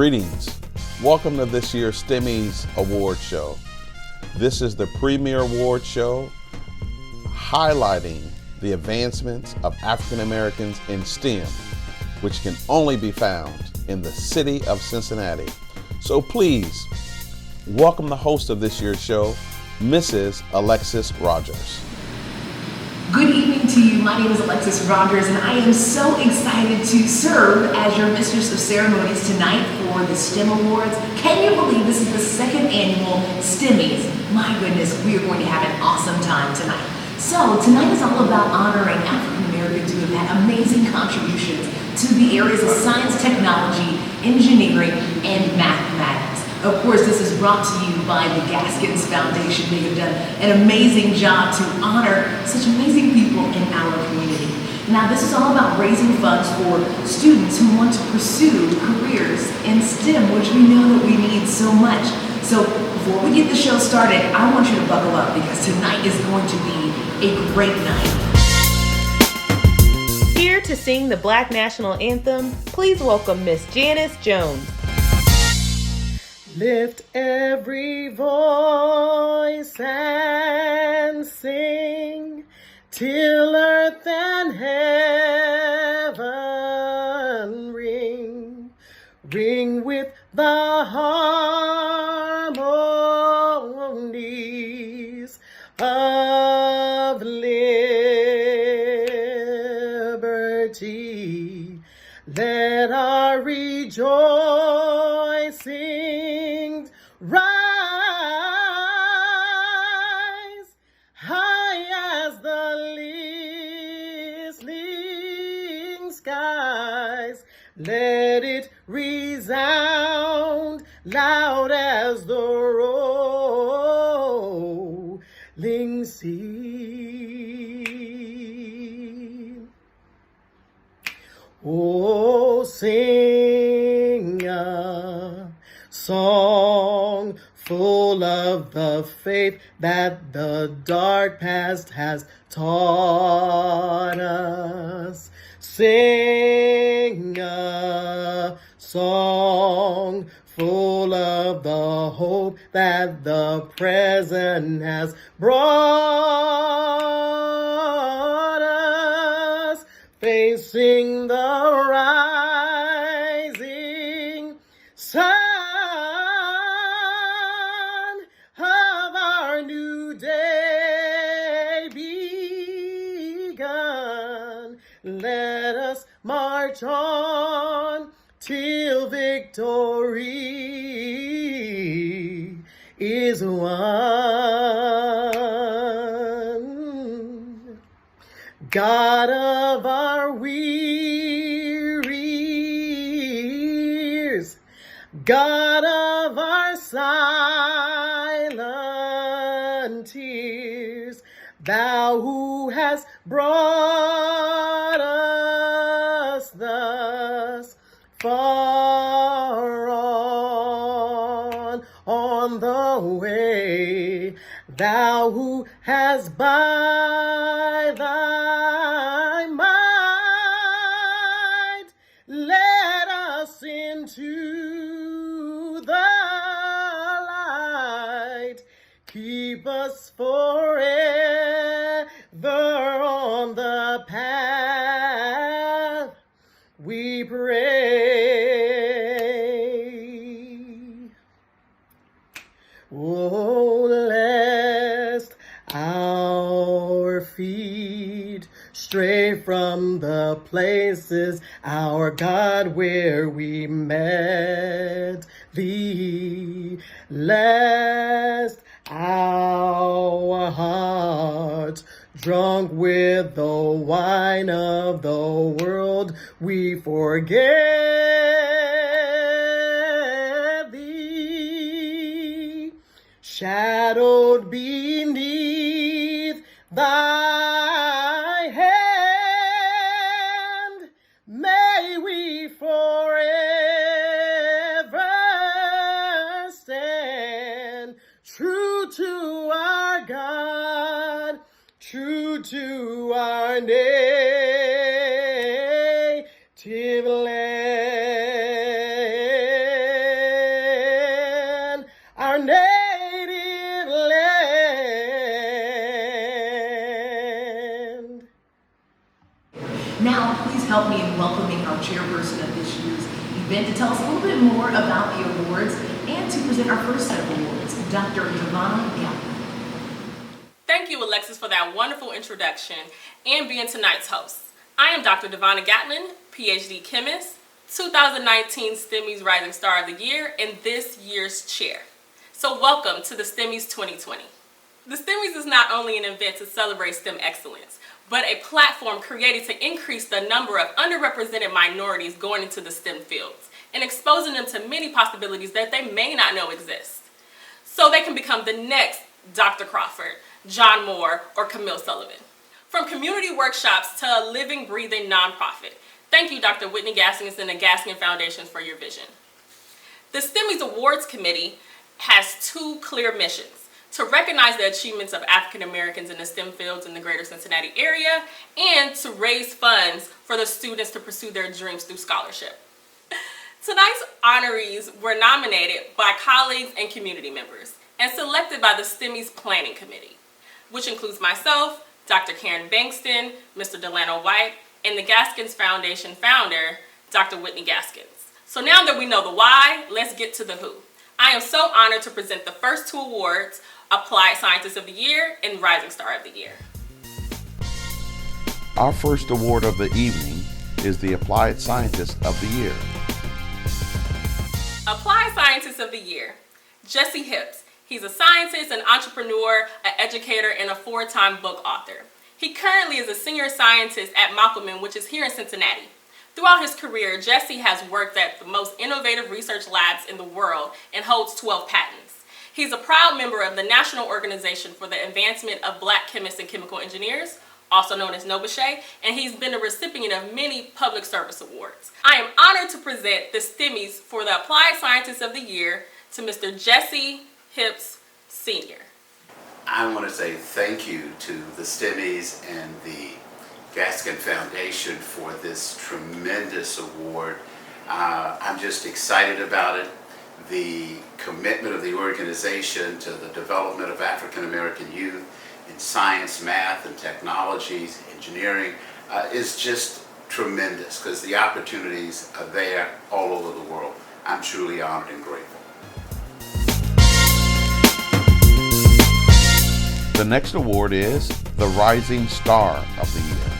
Greetings. Welcome to this year's STEMmys award show. This is the premier award show highlighting the advancements of African Americans in STEM, which can only be found in the city of Cincinnati. So please welcome the host of this year's show, Mrs. Alexis Rogers. Good evening to you. My name is Alexis Rogers, and I am so excited to serve as your Mistress of Ceremonies tonight for the STEM Awards. Can you believe this is the second annual STEMmys? My goodness, we are going to have an awesome time tonight. So tonight is all about honoring African Americans who have had amazing contributions to the areas of science, technology, engineering, and mathematics. Of course, this is brought to you by the Gaskins Foundation. They have done an amazing job to honor such amazing people in our community. Now, this is all about raising funds for students who want to pursue careers in STEM, which we know that we need so much. So before we get the show started, I want you to buckle up because tonight is going to be a great night. Here to sing the Black National Anthem, please welcome Miss Janice Jones. Lift every voice and sing till earth and heaven ring. Ring with the harmonies of liberty. Let our rejoicing rise high as the listening skies. Let it resound loud as the rolling sea. Oh, sing a song full of the faith that the dark past has taught us. Sing a song full of the hope that the present has brought us. Facing the rising sun of our new day begun. Let us march on till victory is won. God of our wearies, God of our silent tears, thou who hast brought us thus far on the way, thou who hast by thy might led us into the light. Keep us forever on the path, we pray. Oh, lest our feet stray from the places, our God, where we met thee, lest our hearts, drunk with the wine of the world, we forget thee. Shadowed beneath thy hand, may we forever stand true to our God, true to our native land. Now, please help me in welcoming our chairperson of this year's event to tell us a little bit more about the awards and to present our first set of awards, Dr. Devonna Gatlin. Thank you, Alexis, for that wonderful introduction and being tonight's host. I am Dr. Devonna Gatlin, PhD chemist, 2019 STEMmys Rising Star of the Year, and this year's chair. So welcome to the STEMmys 2020. The STEMmys is not only an event to celebrate STEM excellence, but a platform created to increase the number of underrepresented minorities going into the STEM fields and exposing them to many possibilities that they may not know exist, so they can become the next Dr. Crawford, John Moore, or Camille Sullivan. From community workshops to a living, breathing nonprofit. Thank you, Dr. Whitney Gaskins and the Gaskin Foundation for your vision. The STEMmys Awards Committee has two clear missions: to recognize the achievements of African Americans in the STEM fields in the greater Cincinnati area, and to raise funds for the students to pursue their dreams through scholarship. Tonight's honorees were nominated by colleagues and community members and selected by the STEMmys Planning Committee, which includes myself, Dr. Karen Bankston, Mr. Delano White, and the Gaskins Foundation founder, Dr. Whitney Gaskins. So now that we know the why, let's get to the who. I am so honored to present the first two awards, Applied Scientist of the Year and Rising Star of the Year. Our first award of the evening is the Applied Scientist of the Year. Applied Scientist of the Year, Jesse Hips. He's a scientist, an entrepreneur, an educator, and a 4-time book author. He currently is a senior scientist at Malcolm, which is here in Cincinnati. Throughout his career, Jesse has worked at the most innovative research labs in the world and holds 12 patents. He's a proud member of the National Organization for the Advancement of Black Chemists and Chemical Engineers, also known as NOBCHE, and he's been a recipient of many public service awards. I am honored to present the STEMmys for the Applied Scientist of the Year to Mr. Jesse Hips Sr. I want to say thank you to the STEMmys and the Gaskin Foundation for this tremendous award. I'm just excited about it. The commitment of the organization to the development of African American youth in science, math, and technologies, engineering, is just tremendous because the opportunities are there all over the world. I'm truly honored and grateful. The next award is the Rising Star of the Year.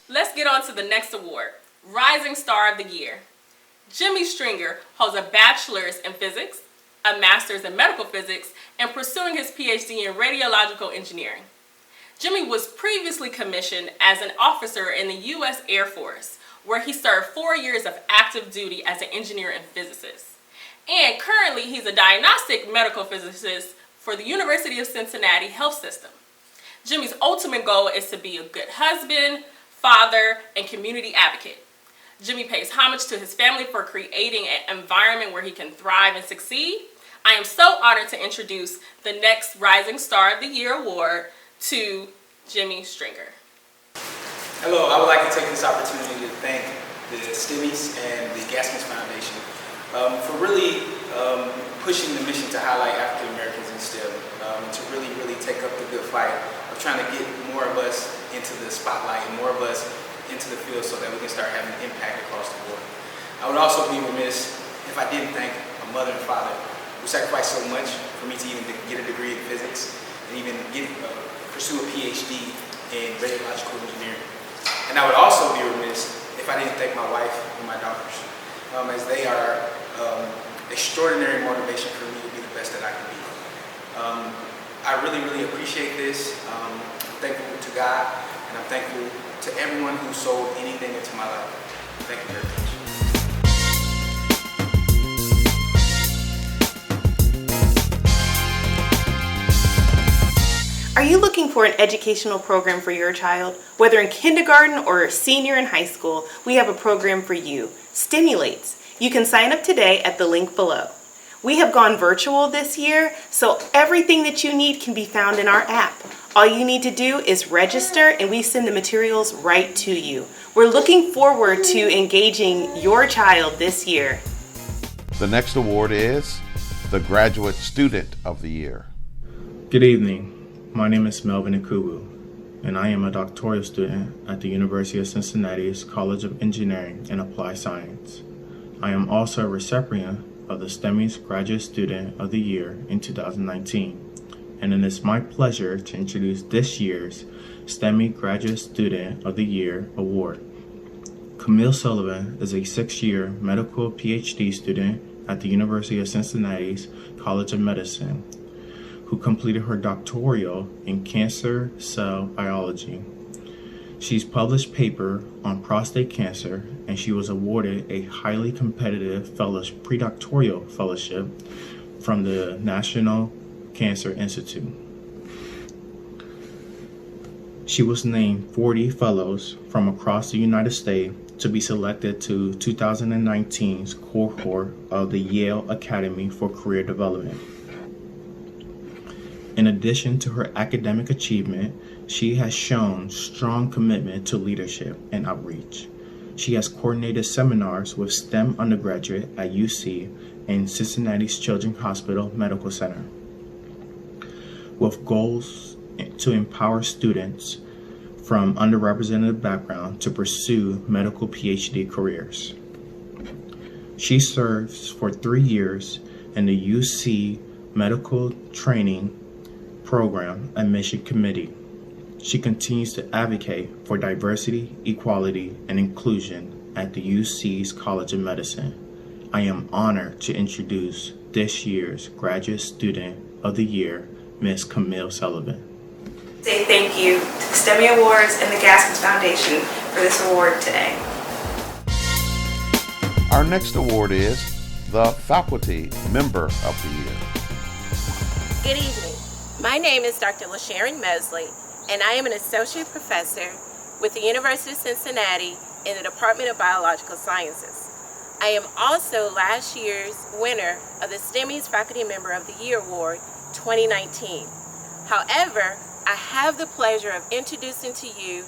Let's get on to the next award, Rising Star of the Year. Jimmy Stringer holds a bachelor's in physics, a master's in medical physics, and pursuing his PhD in radiological engineering. Jimmy was previously commissioned as an officer in the U.S. Air Force, where he served 4 years of active duty as an engineer and physicist. And currently, he's a diagnostic medical physicist for the University of Cincinnati Health System. Jimmy's ultimate goal is to be a good husband, father, and community advocate. Jimmy pays homage to his family for creating an environment where he can thrive and succeed. I am so honored to introduce the next Rising Star of the Year award to Jimmy Stringer. Hello, I would like to take this opportunity to thank the STEMmys and the Gaskins Foundation for really pushing the mission to highlight African Americans in STEM, to really take up the good fight of trying to get more of us into the spotlight and more of us into the field so that we can start having an impact across the board. I would also be remiss if I didn't thank my mother and father who sacrificed so much for me to even get a degree in physics and even pursue a PhD in radiological engineering. And I would also be remiss if I didn't thank my wife and my daughters, as they are extraordinary motivation for me to be the best that I can be. I really appreciate this. I'm thankful to God, and I'm thankful to everyone who sold anything into my life. Thank you very much. Are you looking for an educational program for your child? Whether in kindergarten or a senior in high school, we have a program for you, Stimulates. You can sign up today at the link below. We have gone virtual this year, so everything that you need can be found in our app. All you need to do is register and we send the materials right to you. We're looking forward to engaging your child this year. The next award is the Graduate Student of the Year. Good evening. My name is Melvin Akubu. and I am a doctoral student at the University of Cincinnati's College of Engineering and Applied Science. I am also a recipient of the STEMmys Graduate Student of the Year in 2019, and it is my pleasure to introduce this year's STEMmy Graduate Student of the Year Award. Camille Sullivan is a 6-year medical PhD student at the University of Cincinnati's College of Medicine, who completed her doctoral in cancer cell biology. She's published paper on prostate cancer, and she was awarded a highly competitive predoctoral fellowship from the National Cancer Institute. She was named 40 fellows from across the United States to be selected to 2019's cohort of the Yale Academy for Career Development. In addition to her academic achievement, she has shown strong commitment to leadership and outreach. She has coordinated seminars with STEM undergraduate at UC and Cincinnati's Children's Hospital Medical Center, with goals to empower students from underrepresented background to pursue medical PhD careers. She serves for 3 years in the UC Medical Training Program Admission Committee. She continues to advocate for diversity, equality, and inclusion at the UC's College of Medicine. I am honored to introduce this year's Graduate Student of the Year, Ms. Camille Sullivan. Say thank you to the STEMmy Awards and the Gaskins Foundation for this award today. Our next award is the Faculty Member of the Year. Good evening. My name is Dr. LaSharon Mosley, and I am an associate professor with the University of Cincinnati in the Department of Biological Sciences. I am also last year's winner of the STEMmys Faculty Member of the Year Award 2019. However, I have the pleasure of introducing to you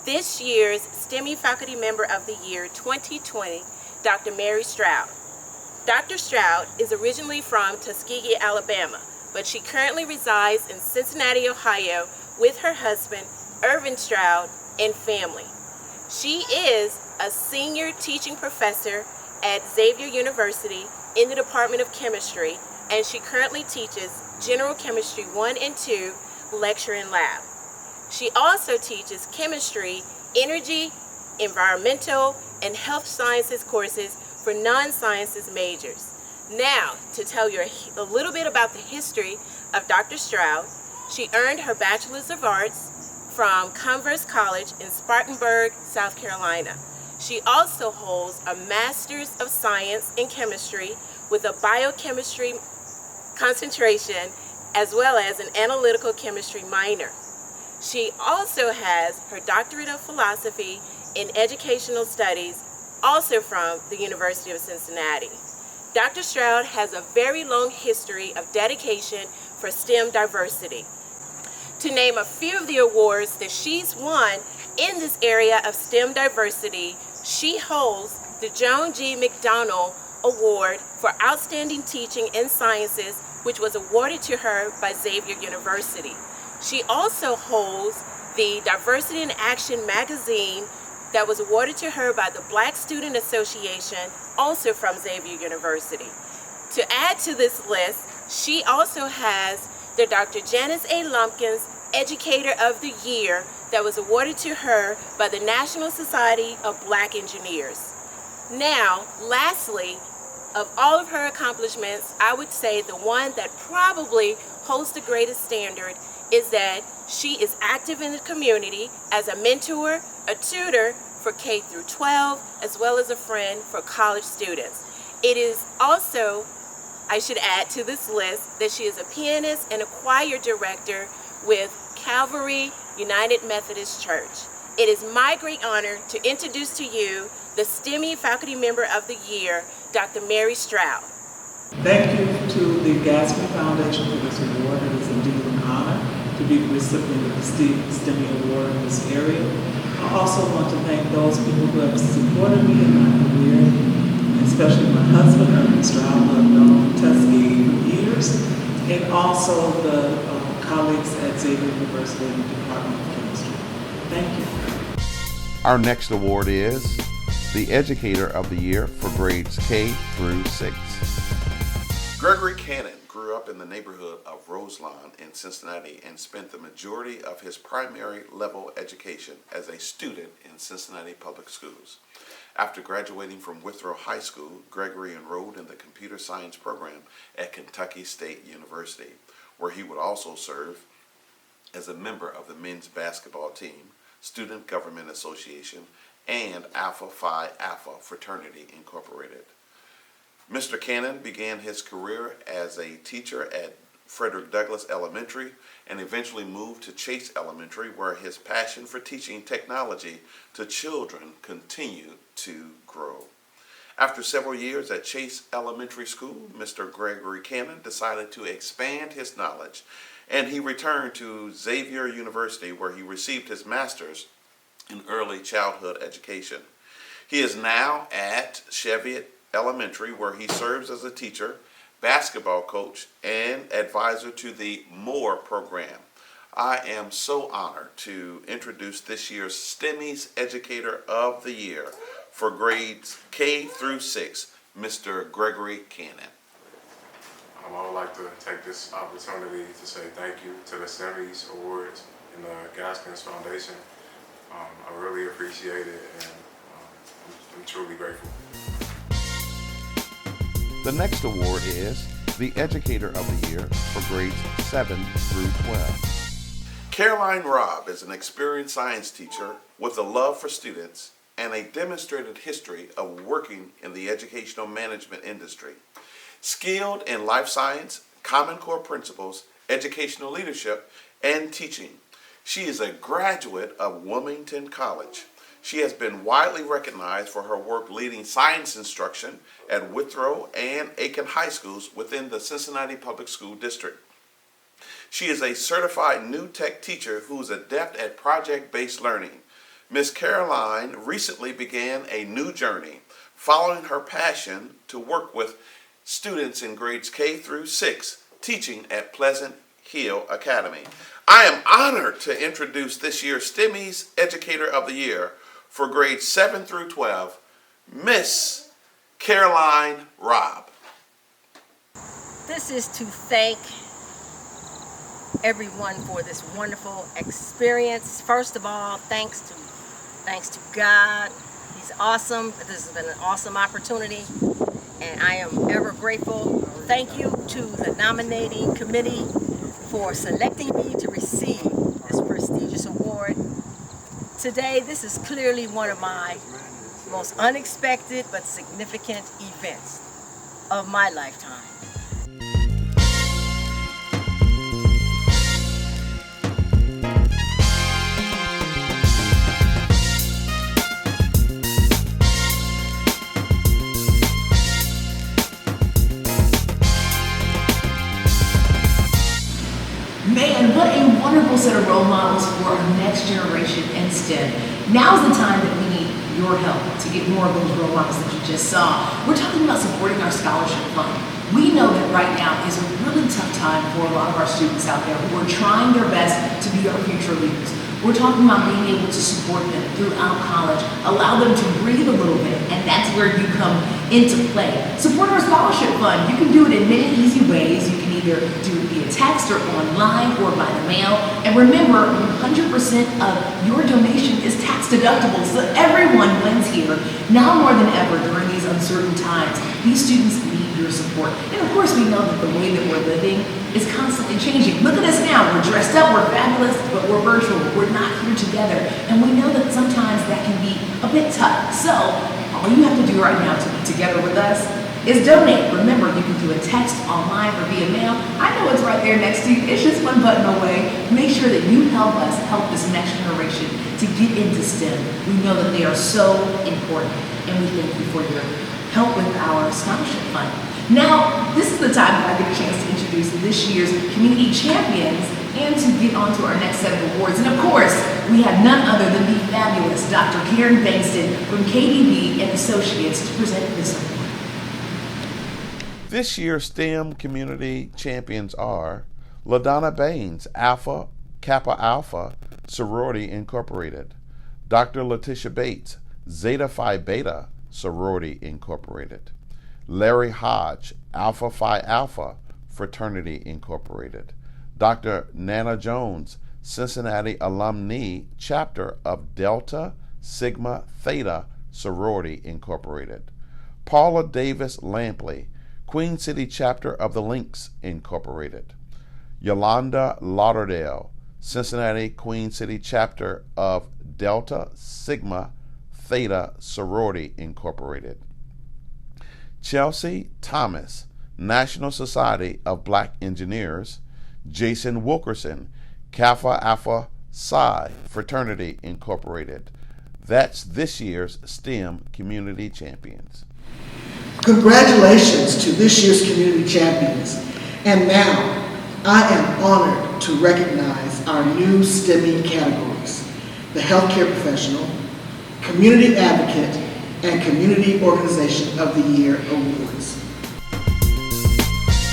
this year's STEMmy Faculty Member of the Year 2020, Dr. Mary Stroud. Dr. Stroud is originally from Tuskegee, Alabama, but she currently resides in Cincinnati, Ohio with her husband, Irvin Stroud, and family. She is a senior teaching professor at Xavier University in the Department of Chemistry, and she currently teaches General Chemistry 1 and 2 lecture and lab. She also teaches chemistry, energy, environmental, and health sciences courses for non-sciences majors. Now, to tell you a little bit about the history of Dr. Stroud, she earned her Bachelor's of Arts from Converse College in Spartanburg, South Carolina. She also holds a Master's of Science in Chemistry with a biochemistry concentration as well as an analytical chemistry minor. She also has her Doctorate of Philosophy in Educational Studies, also from the University of Cincinnati. Dr. Stroud has a very long history of dedication for STEM diversity. To name a few of the awards that she's won in this area of STEM diversity, she holds the Joan G. McDonnell Award for Outstanding Teaching in Sciences, which was awarded to her by Xavier University. She also holds the Diversity in Action magazine that was awarded to her by the Black Student Association, also from Xavier University. To add to this list, she also has the Dr. Janice A. Lumpkins Educator of the Year that was awarded to her by the National Society of Black Engineers. Now, lastly, of all of her accomplishments, I would say the one that probably holds the greatest standard is that she is active in the community as a mentor, a tutor for K through 12, as well as a friend for college students. It is also, I should add to this list, that she is a pianist and a choir director with Calvary United Methodist Church. It is my great honor to introduce to you the STEMmy Faculty Member of the Year, Dr. Mary Stroud. Thank you to the Gaskins Foundation for this award. It is indeed an honor to be the recipient of the STEMmy Award in this area. I also want to thank those people who have supported me in my career, especially my husband, Irvin Stroud, who I've known Tuskegee for years, and also the colleagues at Xavier University in the Department of Chemistry. Thank you. Our next award is the Educator of the Year for grades K through 6. Gregory Cannon grew up in the neighborhood of Roselawn in Cincinnati and spent the majority of his primary level education as a student in Cincinnati public schools. After graduating from Withrow High School, Gregory enrolled in the computer science program at Kentucky State University, where he would also serve as a member of the men's basketball team, Student Government Association, and Alpha Phi Alpha Fraternity Incorporated. Mr. Cannon began his career as a teacher at Frederick Douglass Elementary and eventually moved to Chase Elementary, where his passion for teaching technology to children continued to grow. After several years at Chase Elementary School, Mr. Gregory Cannon decided to expand his knowledge, and he returned to Xavier University, where he received his master's in early childhood education. He is now at Cheviot Elementary, where he serves as a teacher, basketball coach, and advisor to the MORE program. I am so honored to introduce this year's STEMmys Educator of the Year for grades K through 6, Mr. Gregory Cannon. I would like to take this opportunity to say thank you to the STEMmys Awards and the Gaskins Foundation. I really appreciate it, and I'm truly grateful. The next award is the Educator of the Year for grades 7 through 12. Caroline Robb is an experienced science teacher with a love for students and a demonstrated history of working in the educational management industry. Skilled in life science, Common Core principles, educational leadership, and teaching. She is a graduate of Wilmington College. She has been widely recognized for her work leading science instruction at Withrow and Aiken High Schools within the Cincinnati Public School District. She is a certified new tech teacher who is adept at project-based learning. Ms. Caroline recently began a new journey, following her passion to work with students in grades K through 6, teaching at Pleasant Hill Academy. I am honored to introduce this year's STEMmys Educator of the Year for grades 7 through 12, Miss Caroline Robb. This is to thank everyone for this wonderful experience. First of all, thanks to God. He's awesome. This has been an awesome opportunity, and I am ever grateful. Thank you to the nominating committee for selecting me to receive this prestigious award. Today, this is clearly one of my most unexpected but significant events of my lifetime. Man, what a wonderful set of role models for our next generation in STEM. Now's the time that we need your help to get more of those role models that you just saw. We're talking about supporting our scholarship fund. We know that right now is a really tough time for a lot of our students out there who are trying their best to be our future leaders. We're talking about being able to support them throughout college, allow them to breathe a little bit, and that's where you come into play. Support our scholarship fund. You can do it in many easy ways. You can either do it via text or online or by the mail. And remember, 100% of your donation is tax deductible, so everyone wins here. Now more than ever during these uncertain times, these students need your support. And of course, we know that the way that we're living is constantly changing. Look at us now. We're dressed up, we're fabulous, but we're virtual. We're not here together. And we know that sometimes that can be a bit tough. So all you have to do right now to be together with us is donate. Remember, you can do a text, online, or via mail. I know it's right there next to you. It's just one button away. Make sure that you help us help this next generation to get into STEM. We know that they are so important, and we thank you for your help with our scholarship fund. Now, this is the time that I get a chance to introduce this year's community champions and to get on to our next set of awards. And of course, we have none other than the fabulous Dr. Karen Bankston from KDB and Associates to present this award. This year's STEM community champions are LaDonna Baines, Alpha Kappa Alpha, Sorority Incorporated. Dr. Letitia Bates, Zeta Phi Beta Sorority Incorporated. Larry Hodge, Alpha Phi Alpha Fraternity Incorporated. Dr. Nana Jones, Cincinnati Alumni Chapter of Delta Sigma Theta Sorority Incorporated. Paula Davis Lampley, Queen City Chapter of the Links Incorporated. Yolanda Lauderdale, Cincinnati Queen City Chapter of Delta Sigma Theta Sorority Incorporated. Chelsea Thomas, National Society of Black Engineers. Jason Wilkerson, Kappa Alpha Psi Fraternity Incorporated. That's this year's STEM Community Champions. Congratulations to this year's Community Champions. And now, I am honored to recognize our new STEMmy categories: the Healthcare Professional, Community Advocate, and Community Organization of the Year Awards.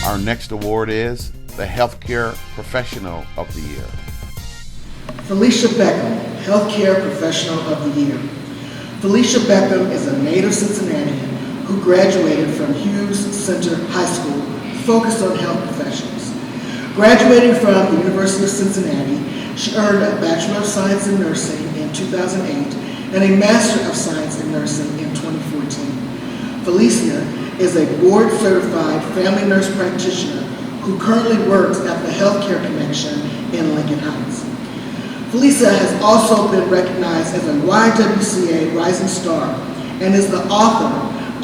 Our next award is the Healthcare Professional of the Year. Felicia Beckham, Healthcare Professional of the Year. Felicia Beckham is a native Cincinnatian who graduated from Hughes Center High School, focused on health professionals. Graduating from the University of Cincinnati, she earned a Bachelor of Science in Nursing in 2008 and a Master of Science in Nursing in 2014. Felicia is a board-certified family nurse practitioner who currently works at the Healthcare Connection in Lincoln Heights. Felicia has also been recognized as a YWCA Rising Star and is the author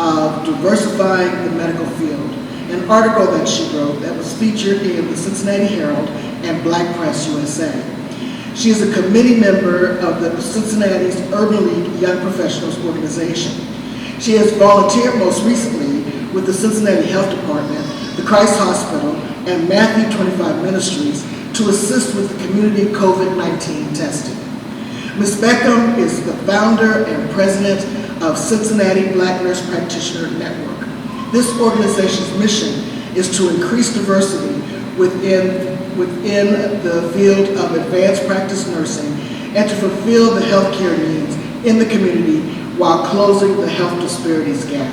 of Diversifying the Medical Field, an article that she wrote that was featured in the Cincinnati Herald and Black Press USA. She is a committee member of the Cincinnati's Urban League Young Professionals organization. She has volunteered most recently with the Cincinnati Health Department, the Christ Hospital, and Matthew 25 Ministries to assist with the community COVID-19 testing. Ms. Beckham is the founder and president of Cincinnati Black Nurse Practitioner Network. This organization's mission is to increase diversity within the field of advanced practice nursing and to fulfill the healthcare needs in the community while closing the health disparities gap.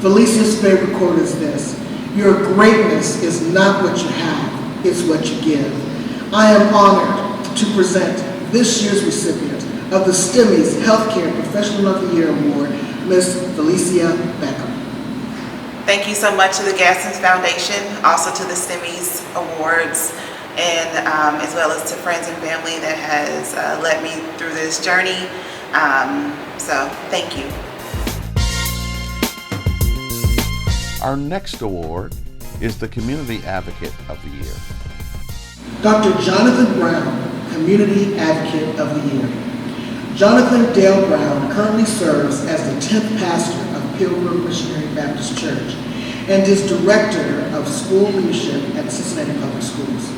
Felicia's favorite quote is this: "Your greatness is not what you have, it's what you give." I am honored to present this year's recipient of the STEMmys Healthcare Professional of the Year Award, Ms. Felicia Beckham. Thank you so much to the Gaskins Foundation, also to the STEMmys Awards, and as well as to friends and family that has led me through this journey. So thank you. Our next award is the Community Advocate of the Year. Dr. Jonathan Brown, Community Advocate of the Year. Jonathan Dale Brown currently serves as the 10th pastor of Pilgrim Missionary Baptist Church and is Director of School Leadership at Cincinnati Public Schools.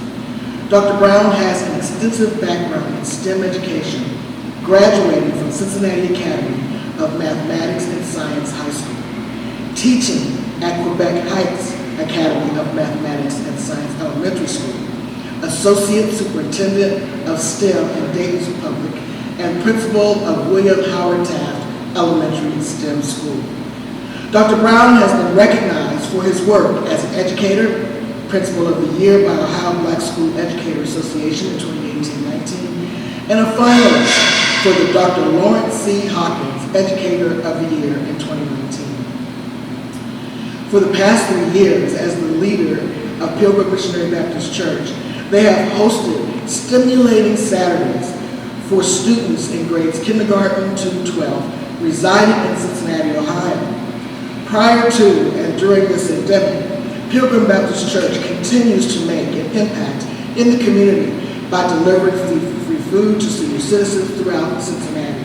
Dr. Brown has an extensive background in STEM education, graduating from Cincinnati Academy of Mathematics and Science High School, teaching at Quebec Heights Academy of Mathematics and Science Elementary School, Associate Superintendent of STEM in Dayton's Republic, and Principal of William Howard Taft Elementary STEM School. Dr. Brown has been recognized for his work as an educator, Principal of the Year by Ohio Black School Educator Association in 2018-19, and a finalist for the Dr. Lawrence C. Hawkins Educator of the Year in 2019. For the past 3 years, as the leader of Pilgrim Missionary Baptist Church, they have hosted stimulating Saturdays for students in grades kindergarten to 12 residing in Cincinnati, Ohio. Prior to and during this endemic, Pilgrim Baptist Church continues to make an impact in the community by delivering free food to senior citizens throughout Cincinnati,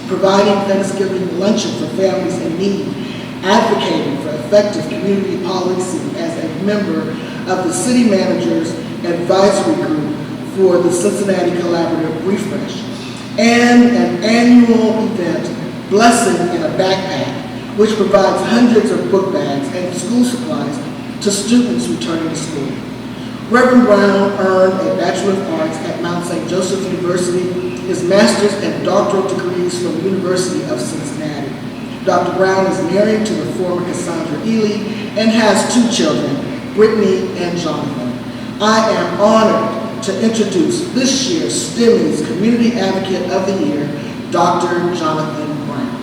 providing Thanksgiving luncheon for families in need, advocating for effective community policing as a member of the City Managers Advisory Group for the Cincinnati Collaborative Refresh, and an annual event, Blessing in a Backpack, which provides hundreds of book bags and school supplies to students returning to school. Reverend Brown earned a Bachelor Bachelor of Arts at Mount St. Joseph University, his master's and doctoral degrees from the University of Cincinnati. Dr. Brown is married to the former Cassandra Ely and has 2 children, Brittany and Jonathan. I am honored to introduce this year's STEMmys Community Advocate of the Year, Dr. Jonathan Brown.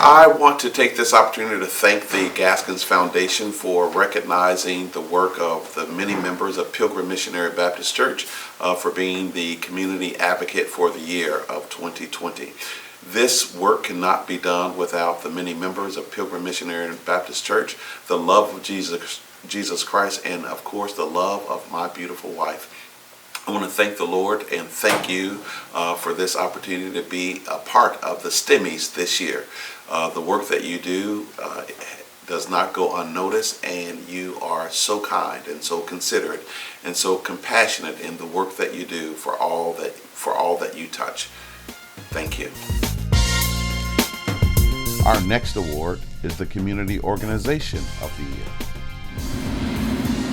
I want to take this opportunity to thank the Gaskins Foundation for recognizing the work of the many members of Pilgrim Missionary Baptist Church for being the Community Advocate for the year of 2020. This work cannot be done without the many members of Pilgrim Missionary Baptist Church, the love of Jesus Christ, and of course the love of my beautiful wife. I want to thank the Lord and thank you for this opportunity to be a part of the STEMmys this year. The work that you do does not go unnoticed, and you are so kind and so considerate and so compassionate in the work that you do for all that you touch. Thank you. Our next award is the Community Organization of the Year.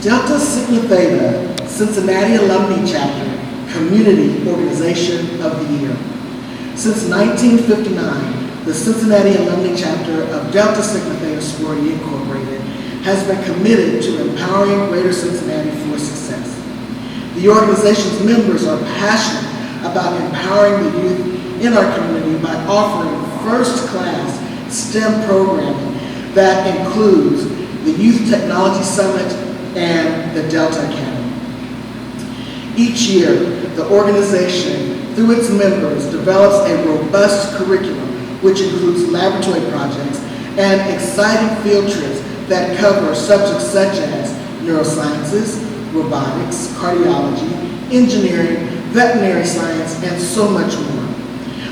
Delta Sigma Theta Cincinnati Alumni Chapter Community Organization of the Year. Since 1959, the Cincinnati Alumni Chapter of Delta Sigma Theta Sorority Incorporated has been committed to empowering Greater Cincinnati for success. The organization's members are passionate about empowering the youth in our community by offering first-class STEM programming that includes the Youth Technology Summit and the Delta Academy. Each year, the organization, through its members, develops a robust curriculum which includes laboratory projects and exciting field trips that cover subjects such as neurosciences, robotics, cardiology, engineering, veterinary science, and so much more.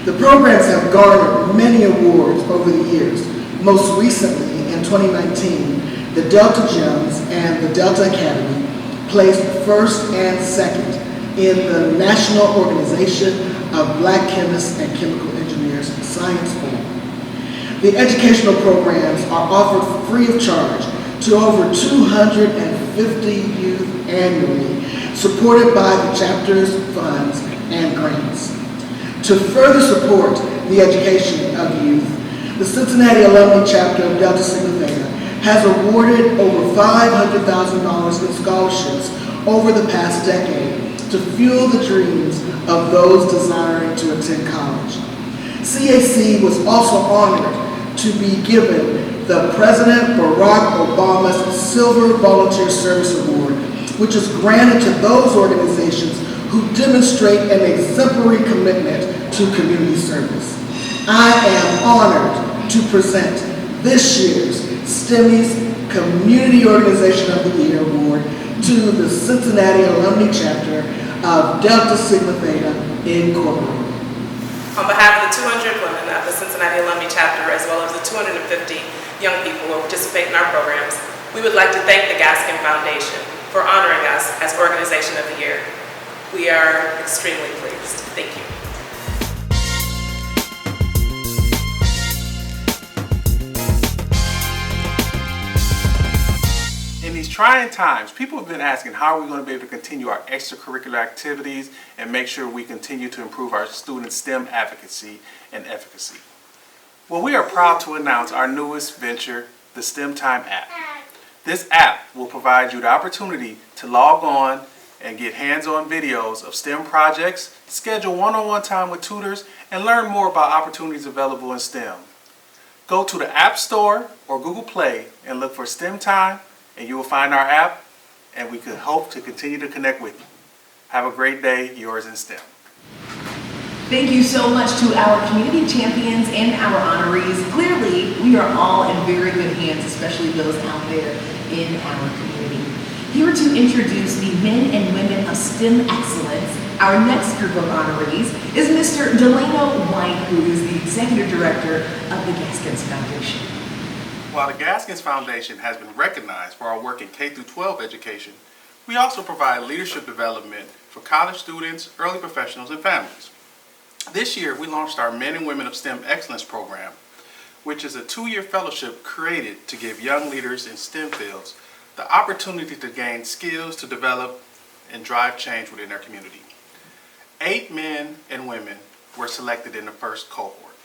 The programs have garnered many awards over the years. Most recently, in 2019, the Delta Gems and the Delta Academy placed first and second in the National Organization of Black Chemists and Chemical Engineers Science Forum. The educational programs are offered free of charge to over 250 youth annually, supported by the chapter's funds and grants. To further support the education of youth, the Cincinnati Alumni Chapter of Delta Sigma Theta has awarded over $500,000 in scholarships over the past decade to fuel the dreams of those desiring to attend college. CAC was also honored to be given the President Barack Obama's Silver Volunteer Service Award, which is granted to those organizations who demonstrate an exemplary commitment to community service. I am honored to present this year's STEMmys Community Organization of the Year Award to the Cincinnati Alumni Chapter of Delta Sigma Theta Incorporated. On behalf of the 200 women of the Cincinnati Alumni Chapter, as well as the 250 young people who participate in our programs, we would like to thank the Gaskin Foundation for honoring us as Organization of the Year. We are extremely pleased. Thank you. In these trying times, people have been asking how are we going to be able to continue our extracurricular activities and make sure we continue to improve our students' STEM advocacy and efficacy. Well, we are proud to announce our newest venture, the STEM Time app. This app will provide you the opportunity to log on and get hands-on videos of STEM projects, schedule one-on-one time with tutors, and learn more about opportunities available in STEM. Go to the App Store or Google Play and look for STEM Time, and you will find our app, and we can hope to continue to connect with you. Have a great day. Yours in STEM. Thank you so much to our community champions and our honorees. Clearly, we are all in very good hands, especially those out there in our community. Here to introduce the men and women of STEM excellence, our next group of honorees is Mr. Delano White, who is the Executive Director of the Gaskins Foundation. While the Gaskins Foundation has been recognized for our work in K-12 education, we also provide leadership development for college students, early professionals, and families. This year, we launched our Men and Women of STEM Excellence program, which is a 2-year fellowship created to give young leaders in STEM fields the opportunity to gain skills to develop and drive change within their community. 8 men and women were selected in the first cohort.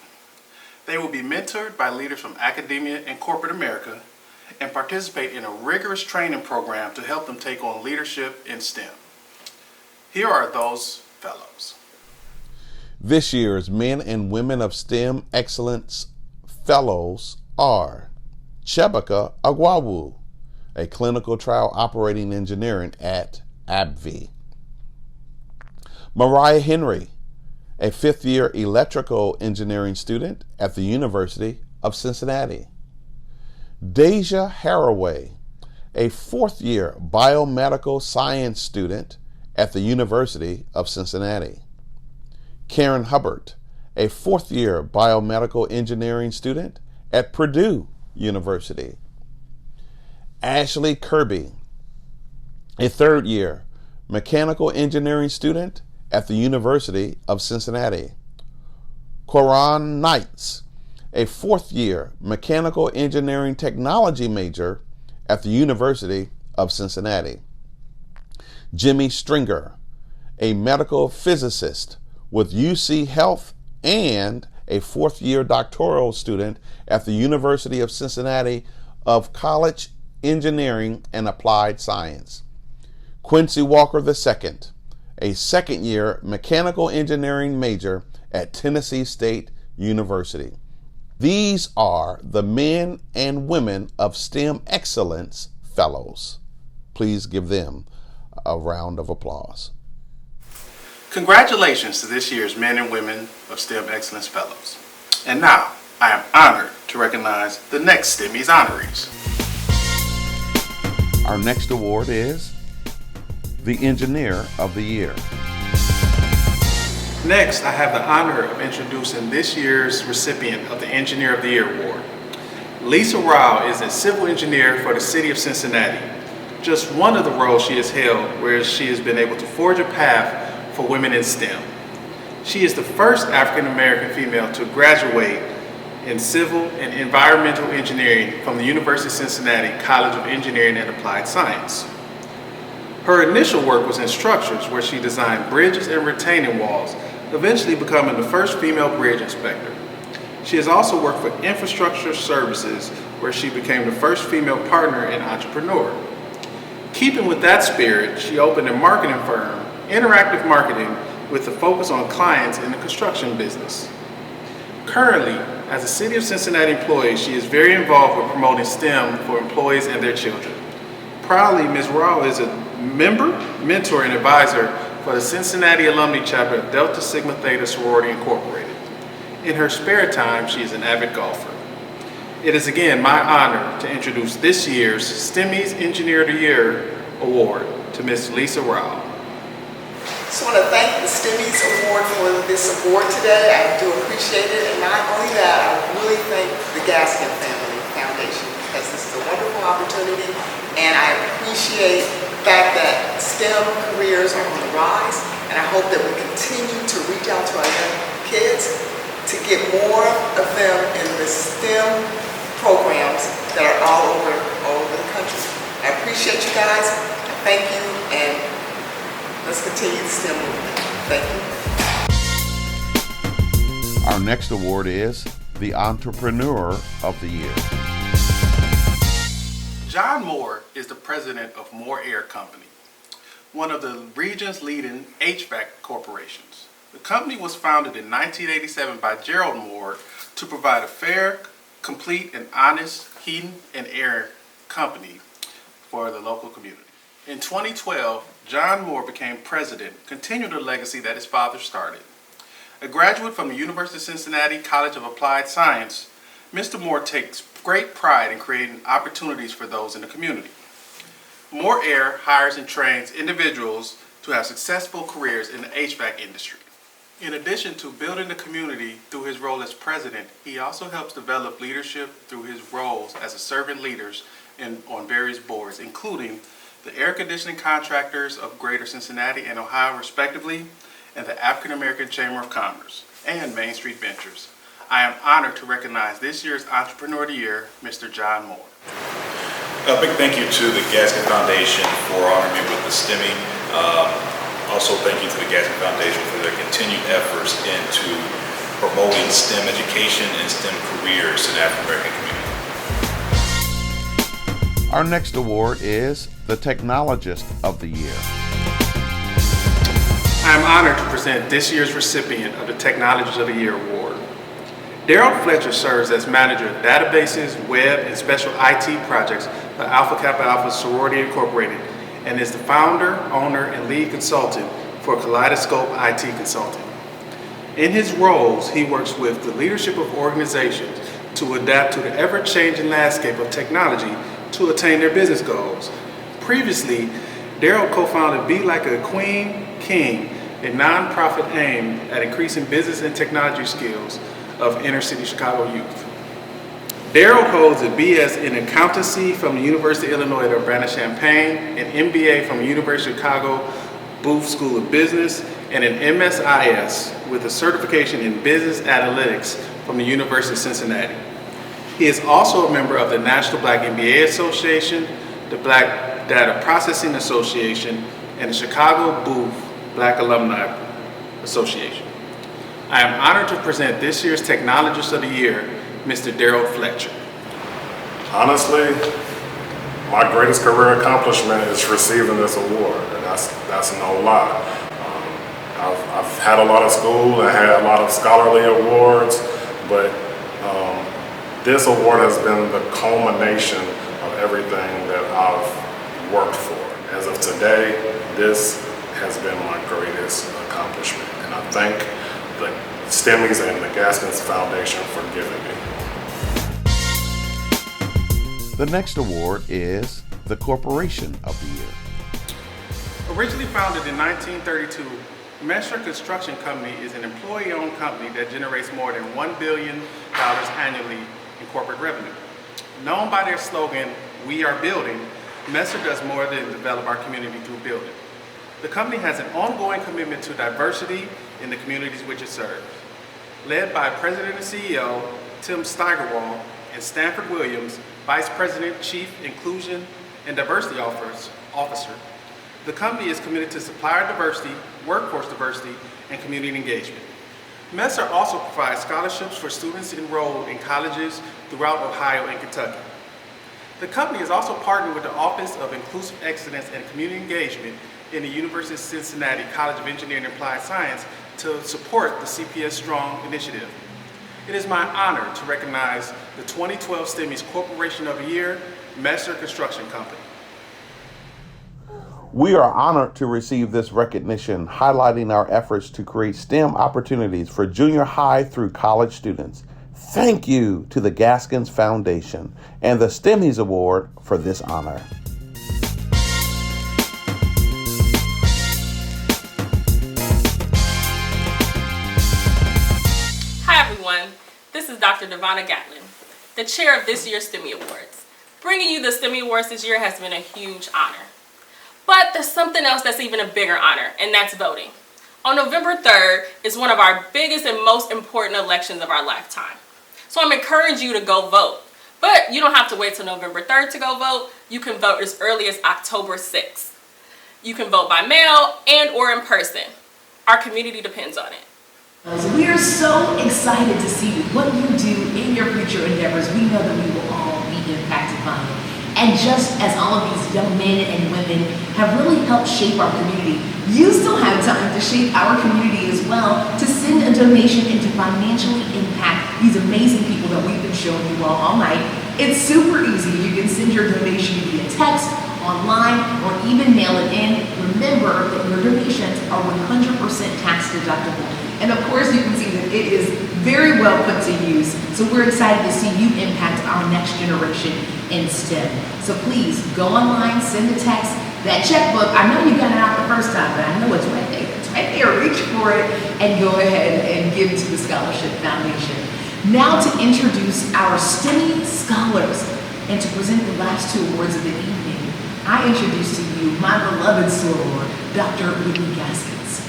They will be mentored by leaders from academia and corporate America and participate in a rigorous training program to help them take on leadership in STEM. Here are those fellows. This year's Men and Women of STEM Excellence Fellows are Chebaka Agwawu, a clinical trial operating engineering at AbbVie. Mariah Henry, a 5th-year electrical engineering student at the University of Cincinnati. Deja Haraway, a 4th-year biomedical science student at the University of Cincinnati. Karen Hubbard, a 4th-year biomedical engineering student at Purdue University. Ashley Kirby, a 3rd-year mechanical engineering student at the University of Cincinnati. Coran Knights, a 4th-year mechanical engineering technology major at the University of Cincinnati. Jimmy Stringer, a medical physicist with UC Health and a 4th-year doctoral student at the University of Cincinnati of College Engineering and Applied Science. Quincy Walker II, a 2nd-year mechanical engineering major at Tennessee State University. These are the Men and Women of STEM Excellence Fellows. Please give them a round of applause. Congratulations to this year's Men and Women of STEM Excellence Fellows. And now, I am honored to recognize the next STEMmys honorees. Our next award is the Engineer of the Year. Next, I have the honor of introducing this year's recipient of the Engineer of the Year Award. Lisa Rao is a civil engineer for the city of Cincinnati. Just one of the roles she has held where she has been able to forge a path for women in STEM. She is the first African American female to graduate in civil and environmental engineering from the University of Cincinnati College of Engineering and Applied Science. Her initial work was in structures where she designed bridges and retaining walls, eventually becoming the first female bridge inspector. She has also worked for infrastructure services where she became the first female partner and entrepreneur. Keeping with that spirit, she opened a marketing firm, Interactive Marketing, with a focus on clients in the construction business. Currently, as a City of Cincinnati employee, she is very involved with promoting STEM for employees and their children. Proudly, Ms. Rao is a member, mentor, and advisor for the Cincinnati Alumni Chapter of Delta Sigma Theta Sorority Incorporated. In her spare time, she is an avid golfer. It is again my honor to introduce this year's STEMmys Engineer of the Year Award to Ms. Lisa Rao. Just want to thank the STEMmys Award for this award today. I do appreciate it, and not only that, I really thank the Gaskin Family Foundation because this is a wonderful opportunity, and I appreciate the fact that STEM careers are on the rise, and I hope that we continue to reach out to our young kids to get more of them in the STEM programs that are all over the country. I appreciate you guys. Thank you, and let's continue the STEM movement. Thank you. Our next award is the Entrepreneur of the Year. John Moore is the president of Moore Air Company, one of the region's leading HVAC corporations. The company was founded in 1987 by Gerald Moore to provide a fair, complete, and honest heating and air company for the local community. In 2012, John Moore became president, continuing the legacy that his father started. A graduate from the University of Cincinnati College of Applied Science, Mr. Moore takes great pride in creating opportunities for those in the community. Moore Air hires and trains individuals to have successful careers in the HVAC industry. In addition to building the community through his role as president, he also helps develop leadership through his roles as a servant leader on various boards, including the Air Conditioning Contractors of Greater Cincinnati and Ohio, respectively, and the African American Chamber of Commerce, and Main Street Ventures. I am honored to recognize this year's Entrepreneur of the Year, Mr. John Moore. A big thank you to the Gaskin Foundation for honoring me with the STEMmy Also, thank you to the Gaskins Foundation for their continued efforts into promoting STEM education and STEM careers in the African American community. Our next award is the Technologist of the Year. I am honored to present this year's recipient of the Technologist of the Year award. Daryl Fletcher serves as manager of databases, web, and special IT projects for Alpha Kappa Alpha Sorority Incorporated, and is the founder, owner, and lead consultant for Kaleidoscope IT Consulting. In his roles, he works with the leadership of organizations to adapt to the ever-changing landscape of technology to attain their business goals. Previously, Daryl co-founded Be Like a Queen King, a nonprofit aimed at increasing business and technology skills of inner-city Chicago youth. Daryl holds a BS in accountancy from the University of Illinois at Urbana-Champaign, an MBA from the University of Chicago Booth School of Business, and an MSIS with a certification in business analytics from the University of Cincinnati. He is also a member of the National Black MBA Association, the Black Data Processing Association, and the Chicago Booth Black Alumni Association. I am honored to present this year's Technologist of the Year, Mr. Daryl Fletcher. Honestly, my greatest career accomplishment is receiving this award, and that's no lie. I've had a lot of school and had a lot of scholarly awards, but this award has been the culmination of everything that I've worked for. As of today, this has been my greatest accomplishment, and I thank the STEMmys and the Gaskins Foundation for giving me. The next award is the Corporation of the Year. Originally founded in 1932, Messer Construction Company is an employee-owned company that generates more than $1 billion annually in corporate revenue. Known by their slogan, "We are building," Messer does more than develop our community through building. The company has an ongoing commitment to diversity in the communities which it serves. Led by President and CEO Tim Steigerwald and Stanford Williams, Vice President, Chief Inclusion and Diversity Officer, the company is committed to supplier diversity, workforce diversity, and community engagement. Messer also provides scholarships for students enrolled in colleges throughout Ohio and Kentucky. The company is also partnered with the Office of Inclusive Excellence and Community Engagement in the University of Cincinnati College of Engineering and Applied Science to support the CPS Strong initiative. It is my honor to recognize the 2012 STEMmys Corporation of the Year, Messer Construction Company. We are honored to receive this recognition, highlighting our efforts to create STEM opportunities for junior high through college students. Thank you to the Gaskins Foundation and the STEMmys Award for this honor. Hi everyone, this is Dr. Devonna Gatlin, the chair of this year's STEMmy Awards. Bringing you the STEMmy Awards this year has been a huge honor. But there's something else that's even a bigger honor, and that's voting. On November 3rd is one of our biggest and most important elections of our lifetime. So I'm encouraging you to go vote. But you don't have to wait till November 3rd to go vote. You can vote as early as October 6th. You can vote by mail and or in person. Our community depends on it. We are so excited to see what you do in your future endeavors. We know that we will all be impacted by it. And just as all of these young men and women have really helped shape our community, you still have time to shape our community as well, to send a donation and to financially impact these amazing people that we've been showing you all night. It's super easy. You can send your donation via text, online, or even mail it in. Remember that your donations are 100% tax deductible. And of course, you can see that it is very well put to use. So we're excited to see you impact our next generation in STEM. So please go online, send a text. That checkbook, I know you got it out the first time, but I know it's right there. It's right there. Reach for it and go ahead and give it to the Scholarship Foundation. Now to introduce our STEMmy scholars and to present the last two awards of the evening, I introduce to you my beloved soror, Dr. Whitney Gaskins.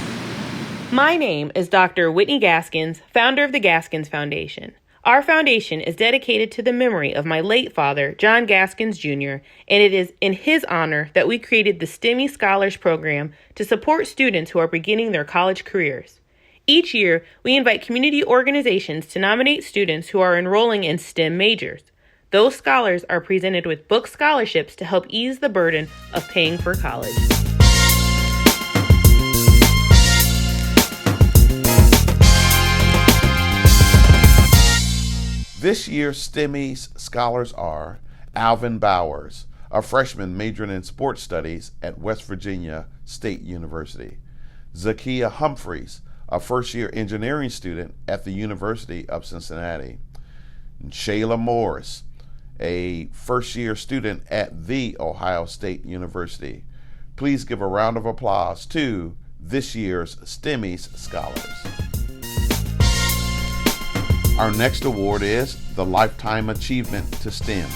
My name is Dr. Whitney Gaskins, founder of the Gaskins Foundation. Our foundation is dedicated to the memory of my late father, John Gaskins Jr., and it is in his honor that we created the STEMmy Scholars Program to support students who are beginning their college careers. Each year, we invite community organizations to nominate students who are enrolling in STEM majors. Those scholars are presented with book scholarships to help ease the burden of paying for college. This year's STEMmys scholars are Alvin Bowers, a freshman majoring in sports studies at West Virginia State University; Zakiya Humphreys, a first-year engineering student at the University of Cincinnati; and Shayla Morris, a first-year student at The Ohio State University. Please give a round of applause to this year's STEMmys scholars. Our next award is the Lifetime Achievement to STEM.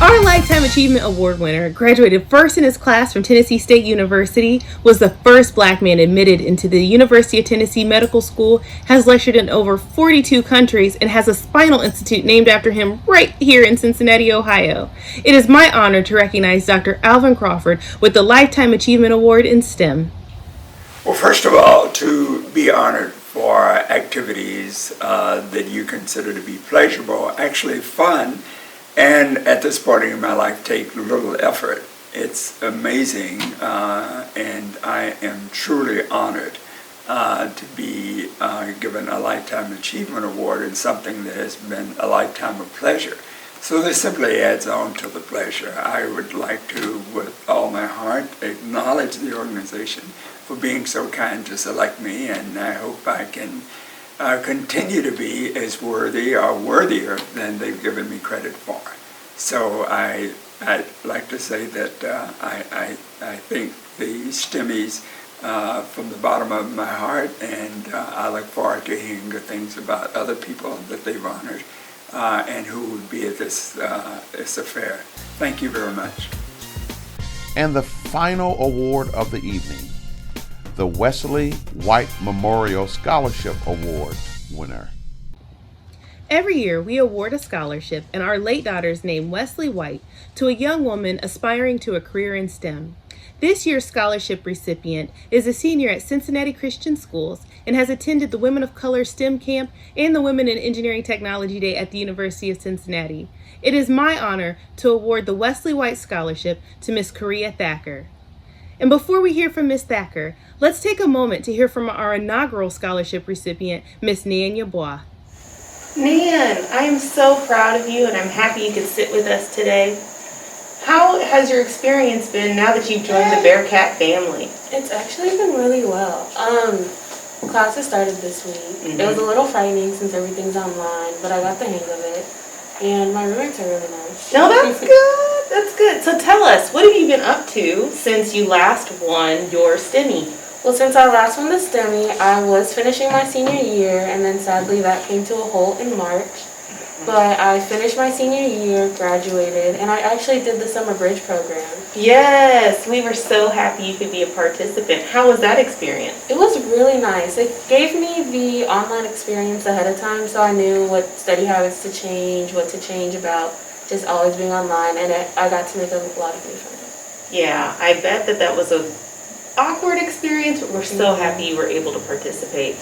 Our Lifetime Achievement Award winner graduated first in his class from Tennessee State University, was the first Black man admitted into the University of Tennessee Medical School, has lectured in over 42 countries, and has a spinal institute named after him right here in Cincinnati, Ohio. It is my honor to recognize Dr. Alvin Crawford with the Lifetime Achievement Award in STEM. Well, first of all, to be honored for activities that you consider to be pleasurable, actually fun, and at this point in my life take little effort. It's amazing, and I am truly honored to be given a Lifetime Achievement Award in something that has been a lifetime of pleasure. So this simply adds on to the pleasure. I would like to, with all my heart, acknowledge the organization for being so kind to select me, and I hope I can continue to be as worthy or worthier than they've given me credit for. So I'd like to say that I thank the STEMmys from the bottom of my heart, and I look forward to hearing good things about other people that they've honored and who would be at this affair. Thank you very much. And the final award of the evening, the Wesley White Memorial Scholarship Award winner. Every year, we award a scholarship in our late daughter's name, Wesley White, to a young woman aspiring to a career in STEM. This year's scholarship recipient is a senior at Cincinnati Christian Schools and has attended the Women of Color STEM Camp and the Women in Engineering Technology Day at the University of Cincinnati. It is my honor to award the Wesley White Scholarship to Miss Korea Thacker. And before we hear from Miss Thacker, let's take a moment to hear from our inaugural scholarship recipient, Miss Nanya Bois. Nan, I am so proud of you, and I'm happy you could sit with us today. How has your experience been now that you've joined the Bearcat family? It's actually been really well. Classes started this week. It was a little frightening since everything's online, but I got the hang of it. And my roommates are really nice. No, that's good. That's good. So tell us, what have you been up to since you last won your STEMmy? Well, since I last won the STEMmy, I was finishing my senior year, and then sadly that came to a halt in March. But I finished my senior year, graduated, and I actually did the summer bridge program. Yes, we were so happy you could be a participant. How was that experience? It was really nice. It gave me the online experience ahead of time, so I knew what study habits to change, what to change about just always being online, and I got to make a lot of new friends. Yeah, I bet that was a awkward experience, but we're so happy you were able to participate.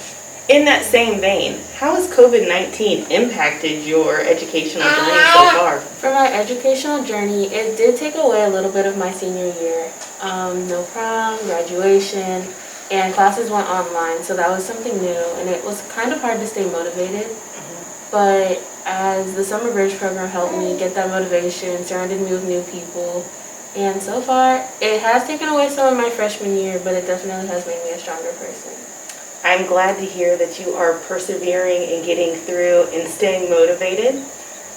In that same vein, how has COVID-19 impacted your educational journey so far? For my educational journey, it did take away a little bit of my senior year. No prom, graduation, and classes went online, so that was something new, and it was kind of hard to stay motivated. But as the summer bridge program helped me get that motivation, surrounded me with new people, and so far, it has taken away some of my freshman year, but it definitely has made me a stronger person. I'm glad to hear that you are persevering and getting through and staying motivated.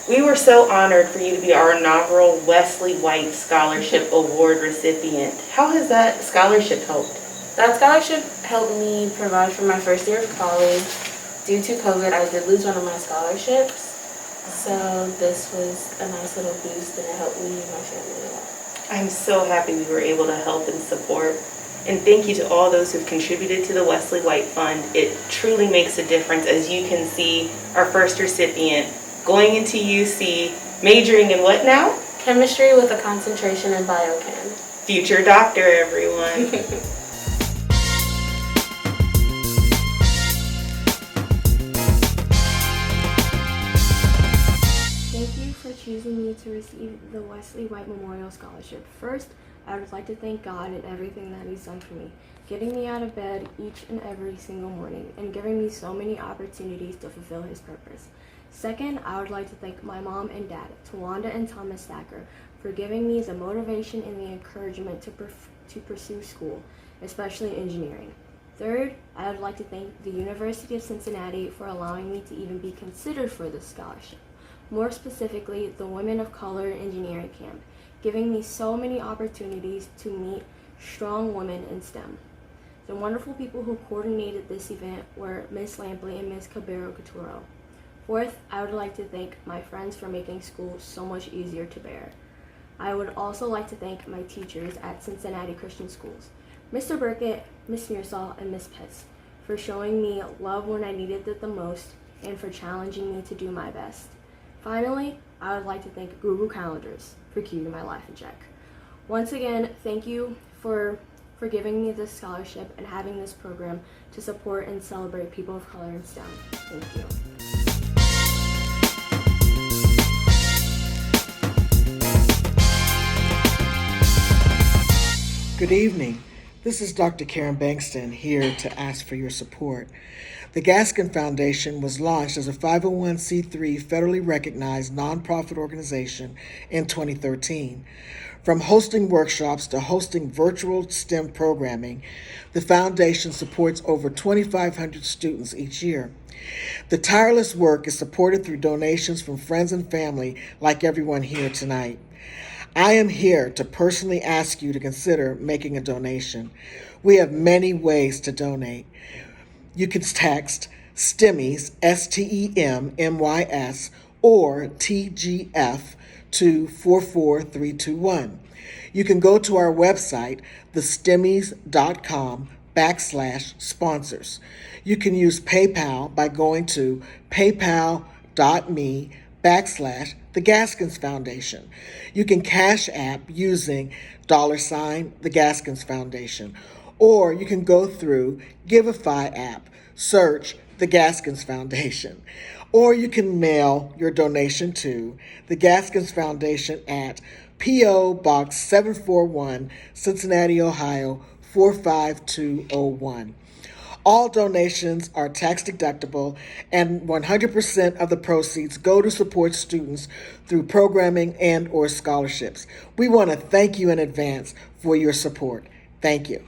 We were so honored for you to be our inaugural Wesley White Scholarship Award recipient. How has that scholarship helped? That scholarship helped me provide for my first year of college. Due to COVID, I did lose one of my scholarships. So this was a nice little boost, and it helped me and my family a lot. I'm so happy we were able to help and support. And thank you to all those who've contributed to the Wesley White Fund. It truly makes a difference, as you can see our first recipient going into UC, majoring in what now? Chemistry with a concentration in biochem. Future doctor, everyone. Thank you for choosing me to receive the Wesley White Memorial Scholarship. First, I would like to thank God and everything that He's done for me, getting me out of bed each and every single morning and giving me so many opportunities to fulfill His purpose. Second, I would like to thank my mom and dad, Tawanda and Thomas Thacker, for giving me the motivation and the encouragement to pursue school, especially engineering. Third, I would like to thank the University of Cincinnati for allowing me to even be considered for this scholarship. More specifically, the Women of Color Engineering Camp, giving me so many opportunities to meet strong women in STEM. The wonderful people who coordinated this event were Ms. Lampley and Ms. Cabero-Caturo. Fourth, I would like to thank my friends for making school so much easier to bear. I would also like to thank my teachers at Cincinnati Christian Schools, Mr. Burkett, Ms. Mearsall, and Ms. Pitts, for showing me love when I needed it the most and for challenging me to do my best. Finally, I would like to thank Google Calendars for keeping my life in check. Once again, thank you for giving me this scholarship and having this program to support and celebrate people of color in STEM. Thank you. Good evening. This is Dr. Karen Bankston here to ask for your support. The Gaskin Foundation was launched as a 501c3 federally recognized nonprofit organization in 2013. From hosting workshops to hosting virtual STEM programming, the foundation supports over 2,500 students each year. The tireless work is supported through donations from friends and family like everyone here tonight. I am here to personally ask you to consider making a donation. We have many ways to donate. You can text STEMmys, STEMMYS, or TGF to 44321. You can go to our website, thestemmies.com/sponsors. You can use PayPal by going to paypal.me/The Gaskins Foundation. You can Cash App using $The Gaskins Foundation. Or you can go through Giveify app, search The Gaskins Foundation. Or you can mail your donation to The Gaskins Foundation at P.O. Box 741, Cincinnati, Ohio 45201. All donations are tax deductible, and 100% of the proceeds go to support students through programming and or scholarships. We want to thank you in advance for your support. Thank you.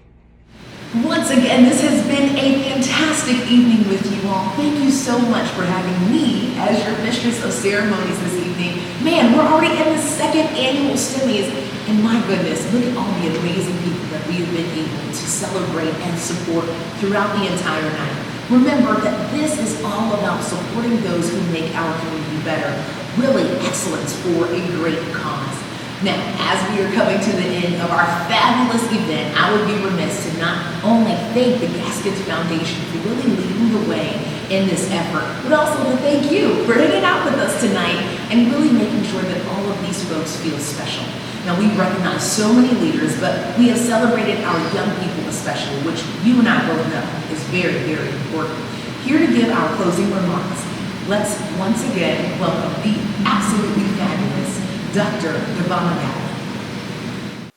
Once again, this has been a fantastic evening with you all. Thank you so much for having me as your mistress of ceremonies this evening. Man, we're already in the second annual STEMmys, and my goodness, look at all the amazing people that we have been able to celebrate and support throughout the entire night. Remember that this is all about supporting those who make our community better. Really excellence for a great cause. Now, as we are coming to the end of our fabulous event, I would be remiss to not only thank the Gaskins Foundation for really leading the way in this effort, but also to thank you for hanging out with us tonight and really making sure that all of these folks feel special. Now, we recognize so many leaders, but we have celebrated our young people especially, which you and I both know is very, very important. Here to give our closing remarks, let's once again welcome the absolutely fabulous Dr. Devana Gatlin.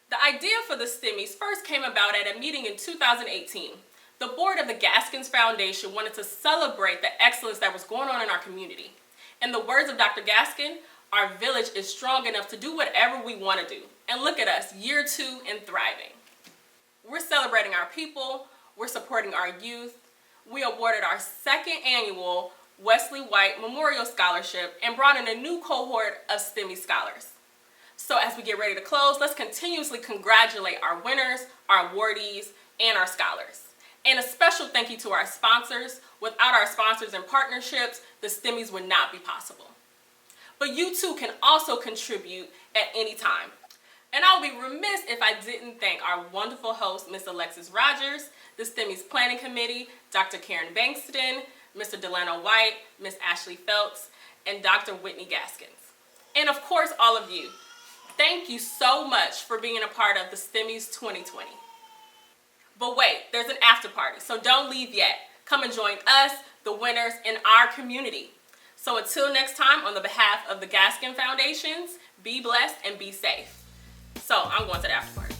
The idea for the STEMmys first came about at a meeting in 2018. The board of the Gaskins Foundation wanted to celebrate the excellence that was going on in our community. In the words of Dr. Gaskin, our village is strong enough to do whatever we want to do. And look at us, year 2 and thriving. We're celebrating our people, we're supporting our youth. We awarded our second annual Wesley White Memorial Scholarship and brought in a new cohort of STEMmy scholars. So as we get ready to close, let's continuously congratulate our winners, our awardees, and our scholars. And a special thank you to our sponsors. Without our sponsors and partnerships, the STEMmys would not be possible. But you too can also contribute at any time. And I would be remiss if I didn't thank our wonderful host, Ms. Alexis Rogers, the STEMmys Planning Committee, Dr. Karen Bankston, Mr. Delano White, Ms. Ashley Phelps, and Dr. Whitney Gaskins. And of course, all of you. Thank you so much for being a part of the STEMmys 2020. But wait, there's an after party, so don't leave yet. Come and join us, the winners, in our community. So until next time, on the behalf of the Gaskin Foundations, be blessed and be safe. So I'm going to the after party.